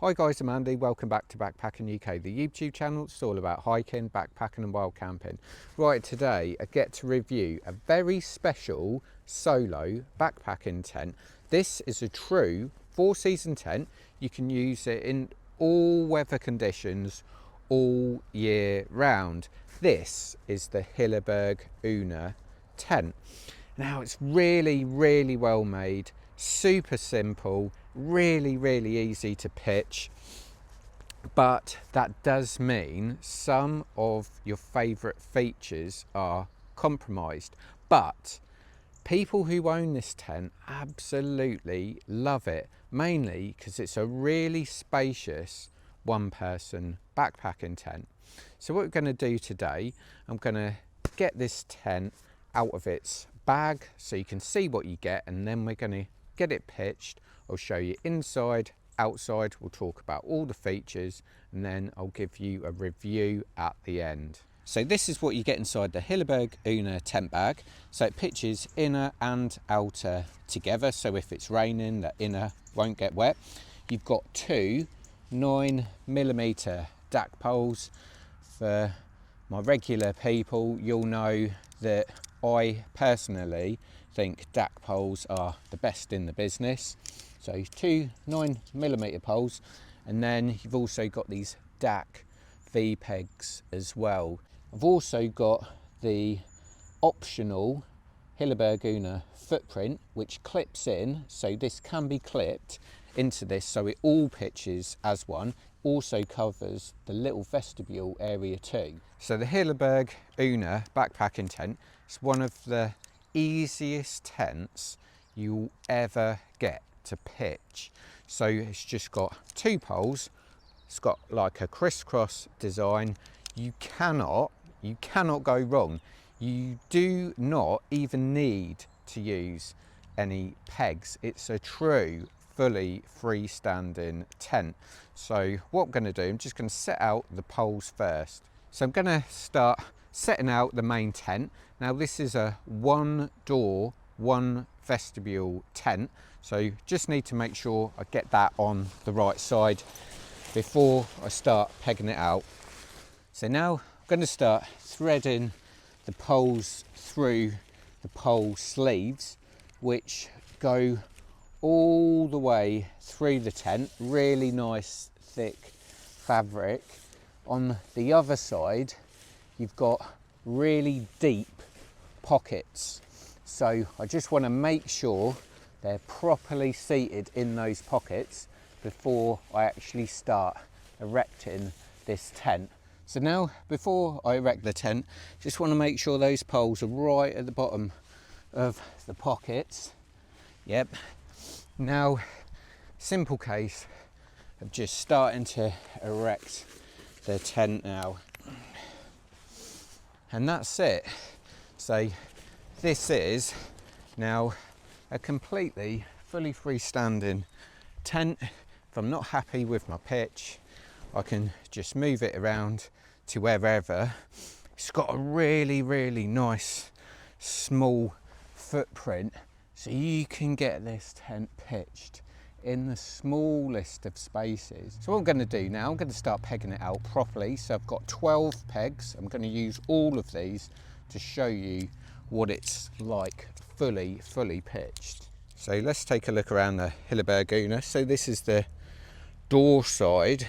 Hi guys, I'm Andy, welcome back to Backpacking UK, the YouTube channel. It's all about hiking, backpacking and wild camping. Right, today I get to review a very special solo backpacking tent. This is a true 4-season tent. You can use it in all weather conditions all year round. This is the Hilleberg Unna tent. Now it's really well made, super simple, really easy to pitch, but that does mean some of your favorite features are compromised. But people who own this tent absolutely love it, mainly because it's a really spacious one-person backpacking tent. So what we're going to do today, I'm going to get this tent out of its bag so you can see what you get, and then we're going to get it pitched. I'll show you inside, outside, we'll talk about all the features, and then I'll give you a review at the end. So this is what you get inside the Hilleberg Unna tent bag. So it pitches inner and outer together, so if it's raining the inner won't get wet. You've got two 9mm DAC poles. For my regular people, you'll know that I personally think DAC poles are the best in the business. So two 9mm poles, and then you've also got these DAC V pegs as well. I've also got the optional Hilleberg Unna footprint, which clips in, so this can be clipped into this so it all pitches as one. Also covers the little vestibule area too. So the Hilleberg Unna backpacking tent is one of the easiest tents you'll ever get to pitch. So it's just got two poles, it's got like a crisscross design. You cannot go wrong. You do not even need to use any pegs. It's a true fully freestanding tent. So what I'm going to do, I'm just going to set out the poles first. So I'm going to start setting out the main tent. Now this is a one door, one vestibule tent, so just need to make sure I get that on the right side before I start pegging it out. So now I'm going to start threading the poles through the pole sleeves, which go all the way through the tent. Really nice thick fabric. On the other side you've got really deep pockets, so I just want to make sure they're properly seated in those pockets before I actually start erecting this tent. So now, before I erect the tent, just want to make sure those poles are right at the bottom of the pockets. Yep. Now, simple case of just starting to erect the tent now, and that's it. So this is now a completely fully freestanding tent. If I'm not happy with my pitch, I can just move it around to wherever. It's got a really nice small footprint, so you can get this tent pitched in the smallest of spaces. So what I'm going to do now, I'm going to start pegging it out properly. So I've got 12 pegs. I'm going to use all of these to show you what it's like fully pitched. So let's take a look around the Hilleberg Unna. So this is the door side.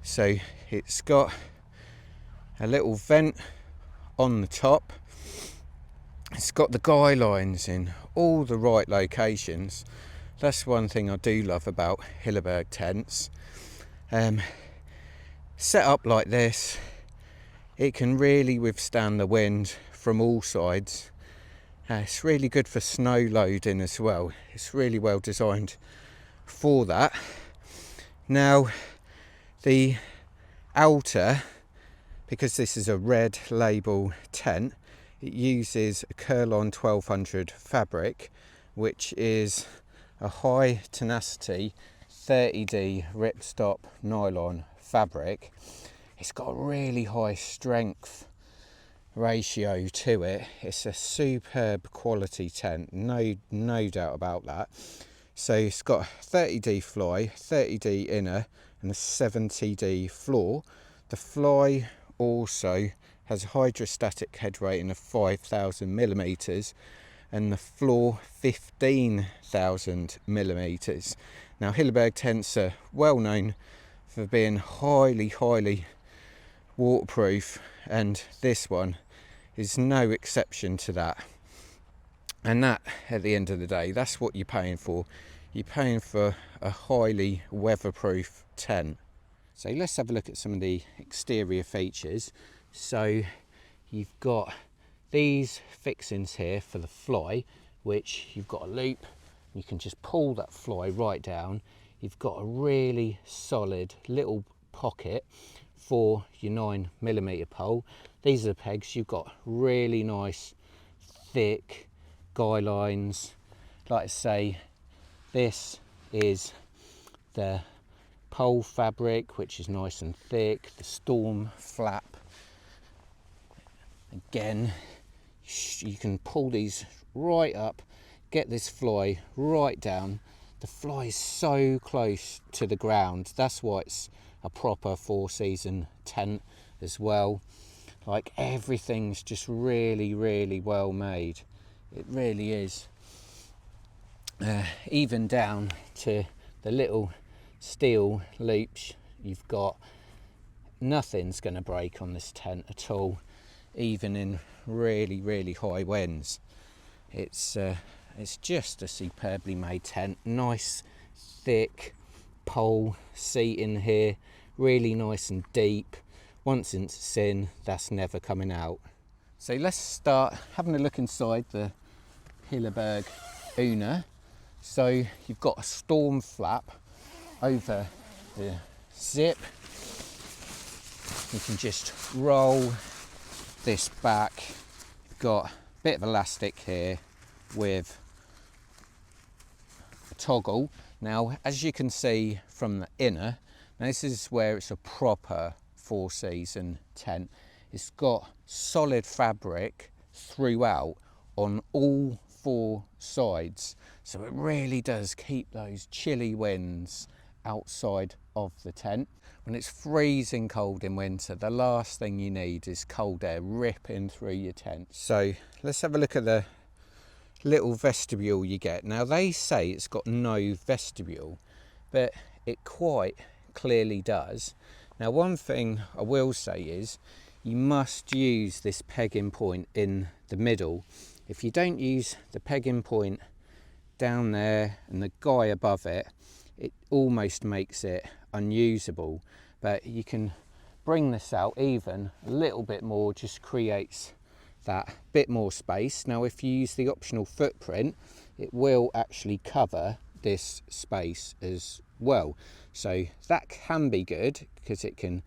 So it's got a little vent on the top. It's got the guy lines in all the right locations. That's one thing I do love about Hilleberg tents. Set up like this, it can really withstand the wind from all sides. It's really good for snow loading as well. It's really well designed for that. Now the outer, because this is a red label tent, it uses a Curlon 1200 fabric, which is a high tenacity 30D ripstop nylon fabric. It's got a really high strength ratio to it. It's a superb quality tent, no doubt about that. So it's got a 30D fly, 30D inner and a 70D floor. The fly also has a hydrostatic head rating of 5,000 millimeters and the floor 15,000 millimeters. Now Hilleberg tents are well known for being highly waterproof, and this one is no exception to that. And that, at the end of the day, that's what you're paying for. You're paying for a highly weatherproof tent. So let's have a look at some of the exterior features. So you've got these fixings here for the fly, which you've got a loop. You can just pull that fly right down. You've got a really solid little pocket for your 9mm pole. These are the pegs. You've got really nice thick guy lines. Like I say, this is the pole fabric, which is nice and thick. The storm flap, again, you can pull these right up, get this fly right down. The fly is so close to the ground. That's why it's a proper 4-season tent as well. Like, everything's just really well made. It really is. Even down to the little steel loops you've got. Nothing's going to break on this tent at all, even in really high winds. It's just a superbly made tent. Nice thick pole seat in here, really nice and deep. Once it's in, that's never coming out. So let's start having a look inside the Hilleberg Unna. So you've got a storm flap over the zip. You can just roll this back. You've got a bit of elastic here with a toggle. Now, as you can see from the inner, now this is where it's a proper 4-season tent. It's got solid fabric throughout on all 4 sides, so it really does keep those chilly winds outside of the tent. When it's freezing cold in winter, the last thing you need is cold air ripping through your tent. So let's have a look at the little vestibule you get. Now, they say it's got no vestibule, but it quite clearly does. Now, one thing I will say is you must use this pegging point in the middle. If you don't use the pegging point down there and the guy above it, it almost makes it unusable. But you can bring this out even a little bit more, just creates that bit more space. Now, if you use the optional footprint, it will actually cover this space as well. So that can be good because it can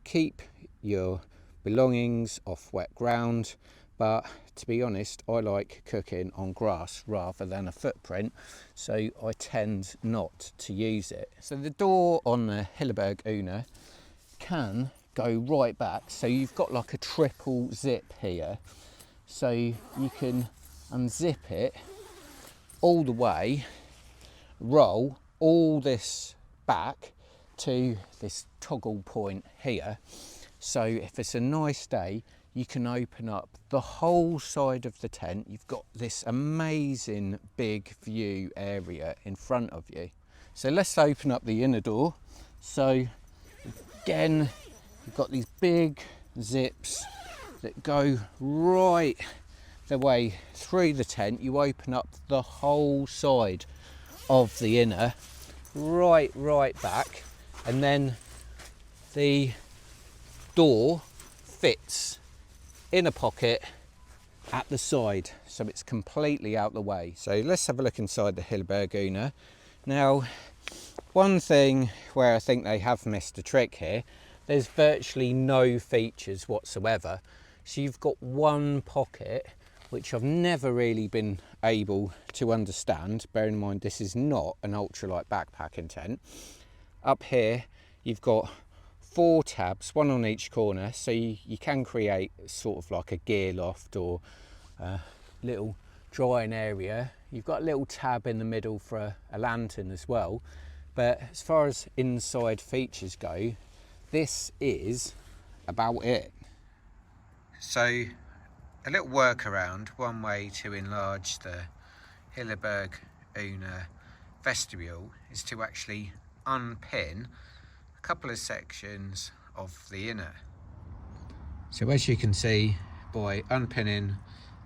keep your belongings off wet ground. But to be honest, I like cooking on grass rather than a footprint, so I tend not to use it. So the door on the Hilleberg Unna can go right back, so you've got like a triple zip here, so you can unzip it all the way, roll all this back to this toggle point here. So if it's a nice day, you can open up the whole side of the tent. You've got this amazing big view area in front of you. So let's open up the inner door. So again, you've got these big zips that go right the way through the tent. You open up the whole side of the inner, right back, and then the door fits in a pocket at the side, so it's completely out the way. So let's have a look inside the Hilleberg Unna. Now, one thing where I think they have missed a trick here, there's virtually no features whatsoever. So you've got one pocket, which I've never really been able to understand. Bearing in mind, this is not an ultralight backpacking tent. Up here, you've got 4 tabs, one on each corner, so you can create sort of like a gear loft or a little drying area. You've got a little tab in the middle for a lantern as well. But as far as inside features go, this is about it. So a little workaround, one way to enlarge the Hilleberg Unna vestibule is to actually unpin a couple of sections of the inner. So as you can see, by unpinning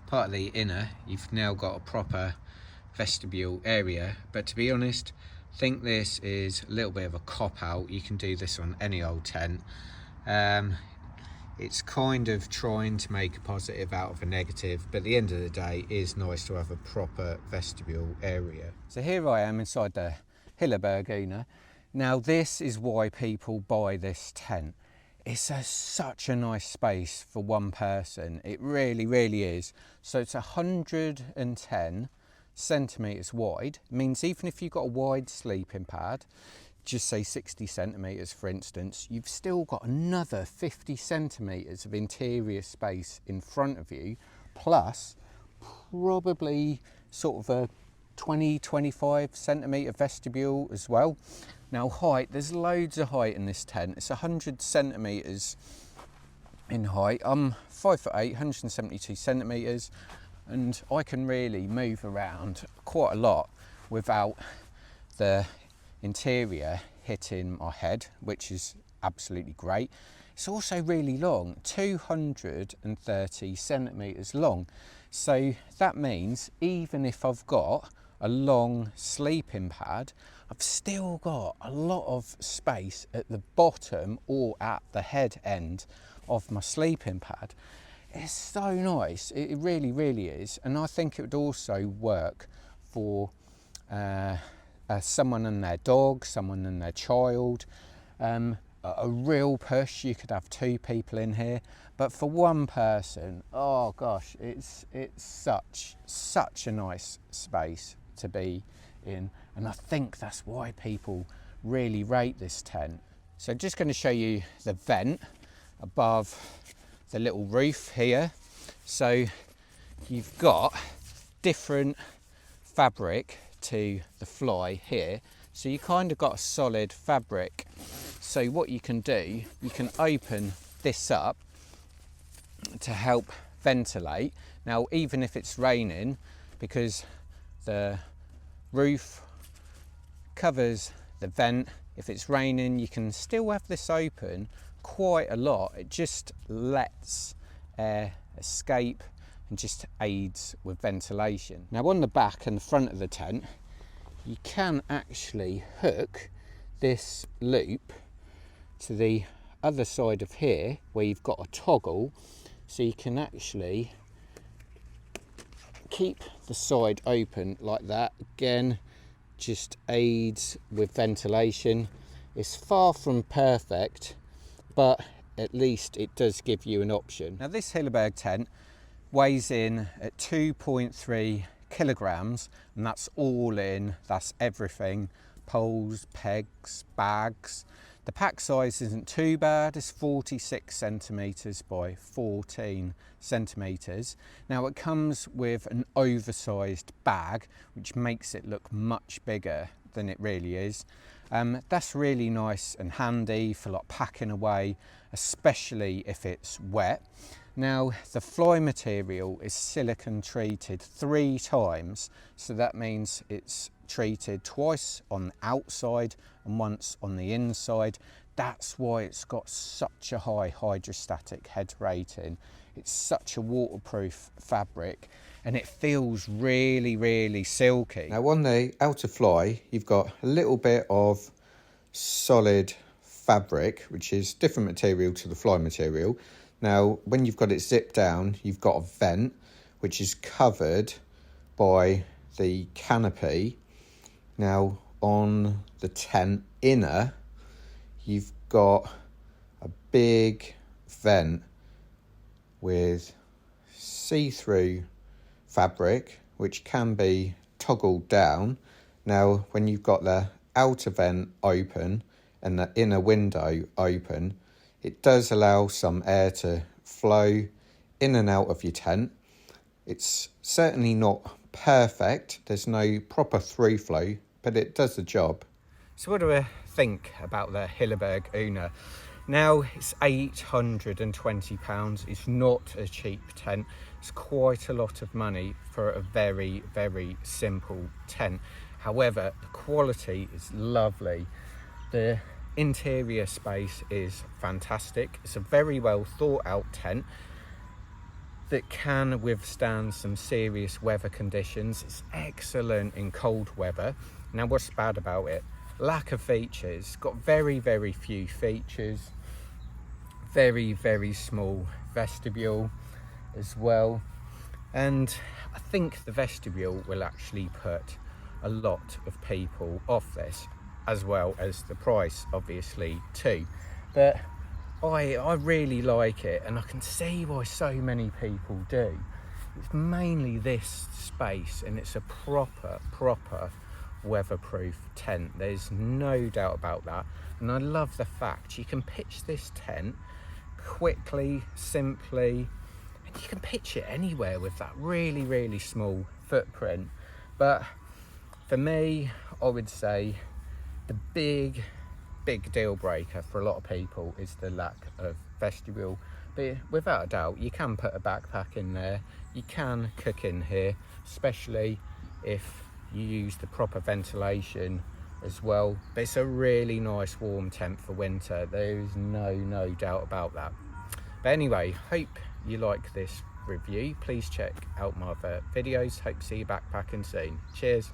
part of the inner, you've now got a proper vestibule area. But to be honest, I think this is a little bit of a cop-out. You can do this on any old tent. It's kind of trying to make a positive out of a negative, but at the end of the day, it is nice to have a proper vestibule area. So here I am inside the Hilleberg Unna. Now this is why people buy this tent. It's such a nice space for one person. It really, really is. So it's 110 centimetres wide. It means even if you've got a wide sleeping pad, just say 60 centimetres for instance, you've still got another 50 centimetres of interior space in front of you, plus probably sort of a 20-25 centimetre vestibule as well. Now height, there's loads of height in this tent. It's 100 centimetres in height. I'm 5'8", 172 centimetres, and I can really move around quite a lot without the interior hitting my head, which is absolutely great. It's also really long, 230 centimetres long. So that means even if I've got a long sleeping pad, I've still got a lot of space at the bottom or at the head end of my sleeping pad. It's so nice, it really, really is. And I think it would also work for someone and their dog, someone and their child. A real push, you could have 2 people in here, but for one person, oh gosh, it's such a nice space to be in, and I think that's why people really rate this tent. So just going to show you the vent above the little roof here. So you've got different fabric to the fly here, so you kind of got a solid fabric. So what you can do, you can open this up to help ventilate. Now even if it's raining, because the roof covers the vent, if it's raining you can still have this open quite a lot. It just lets air escape and just aids with ventilation. Now on the back and the front of the tent, you can actually hook this loop to the other side of here where you've got a toggle, so you can actually keep the side open like that. Again, just aids with ventilation. It's far from perfect, but at least it does give you an option. Now this Hilleberg tent weighs in at 2.3 kilograms, and that's all in, that's everything, poles, pegs, bags. The pack size isn't too bad, it's 46 centimetres by 14 centimetres. Now it comes with an oversized bag, which makes it look much bigger than it really is. That's really nice and handy for like packing away, especially if it's wet. Now the fly material is silicone treated 3 times, so that means it's treated twice on the outside and once on the inside. That's why it's got such a high hydrostatic head rating. It's such a waterproof fabric and it feels really, really silky. Now on the outer fly, you've got a little bit of solid fabric, which is different material to the fly material. Now, when you've got it zipped down, you've got a vent, which is covered by the canopy. Now, on the tent inner, you've got a big vent with see-through fabric, which can be toggled down. Now, when you've got the outer vent open and the inner window open, it does allow some air to flow in and out of your tent. It's certainly not perfect. There's no proper through flow, but it does the job. So what do I think about the Hilleberg Unna? Now, it's £820. It's not a cheap tent. It's quite a lot of money for a very, very simple tent. However, the quality is lovely. The interior space is fantastic. It's a very well thought out tent that can withstand some serious weather conditions. It's excellent in cold weather. Now, what's bad about it? Lack of features. Got very, very few features. Very, very small vestibule as well. And I think the vestibule will actually put a lot of people off this, as well as the price, obviously, too. But I really like it, and I can see why so many people do. It's mainly this space, and it's a proper weatherproof tent. There's no doubt about that. And I love the fact you can pitch this tent quickly, simply, and you can pitch it anywhere with that really, really small footprint. But for me, I would say the big deal breaker for a lot of people is the lack of vestibule. But without a doubt, you can put a backpack in there, you can cook in here, especially if you use the proper ventilation as well. But it's a really nice warm tent for winter. There is no doubt about that. But anyway, hope you like this review. Please check out my other videos. Hope to see you backpacking soon. Cheers.